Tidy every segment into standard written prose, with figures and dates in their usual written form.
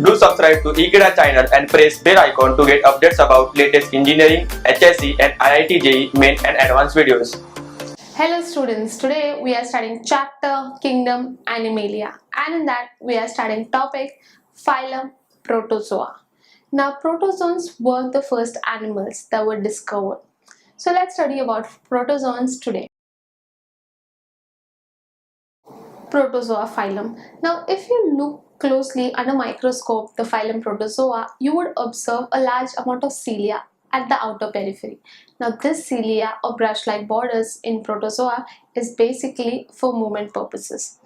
Do subscribe to Ekeeda channel and press bell icon to get updates about latest engineering, HSC and IIT JEE main and advanced videos. Hello students, today we are studying chapter Kingdom Animalia, and in that we are studying topic Phylum Protozoa. Now protozoans were the first animals that were discovered. So let's study about protozoans today. Protozoa phylum. Now if you look closely under microscope the phylum Protozoa, you would observe a large amount of cilia at the outer periphery. Now this cilia or brush-like borders in protozoa is basically for movement purposes.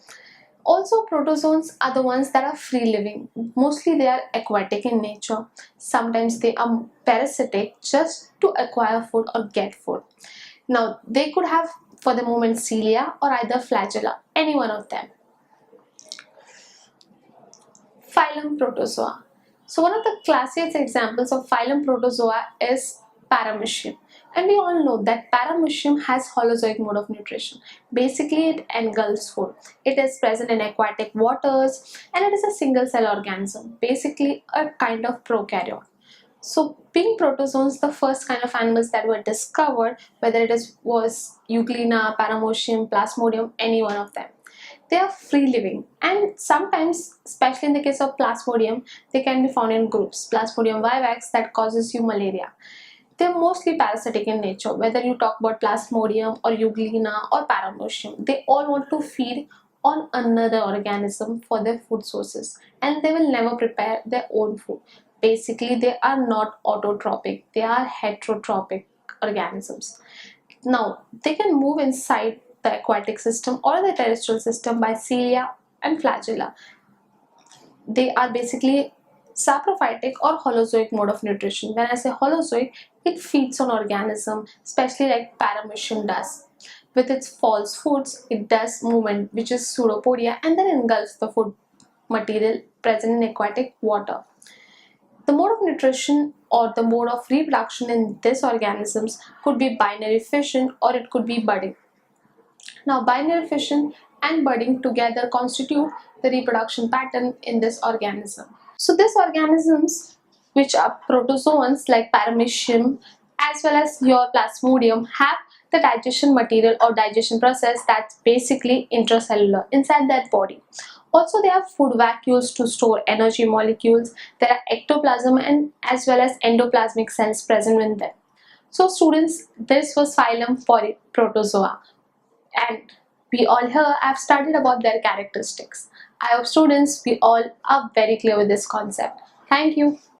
Also protozoans are the ones that are free living. Mostly they are aquatic in nature. Sometimes they are parasitic just to acquire food or get food. Now they could have for the moment cilia or either flagella, any one of them. Phylum Protozoa. So one of the classiest examples of Phylum Protozoa is Paramecium. And we all know that Paramecium has holozoic mode of nutrition. Basically it engulfs food. It is present in aquatic waters and it is a single cell organism. Basically a kind of prokaryote. So being protozoans, the first kind of animals that were discovered, whether it was Euglena, Paramecium, Plasmodium, any one of them. They are free living and sometimes, especially in the case of Plasmodium, they can be found in groups. Plasmodium vivax that causes you malaria. They are mostly parasitic in nature, whether you talk about Plasmodium or Euglena or Paramecium. They all want to feed on another organism for their food sources and they will never prepare their own food. Basically, they are not autotrophic, they are heterotrophic organisms. Now, they can move inside the aquatic system or the terrestrial system by cilia and flagella. They are basically saprophytic or holozoic mode of nutrition. When I say holozoic, it feeds on organism, especially like Paramecium does. With its false foods, it does movement, which is pseudopodia, and then engulfs the food material present in aquatic water. The mode of nutrition or the mode of reproduction in these organisms could be binary fission or it could be budding. Now binary fission and budding together constitute the reproduction pattern in this organism. So these organisms, which are protozoans like Paramecium as well as your Plasmodium, have the digestion material or digestion process that's basically intracellular inside that body. Also they have food vacuoles to store energy molecules. There are ectoplasm and as well as endoplasmic cells present in them. So students, this was phylum Protozoa. And we all here have studied about their characteristics. I hope students, we all are very clear with this concept. Thank you.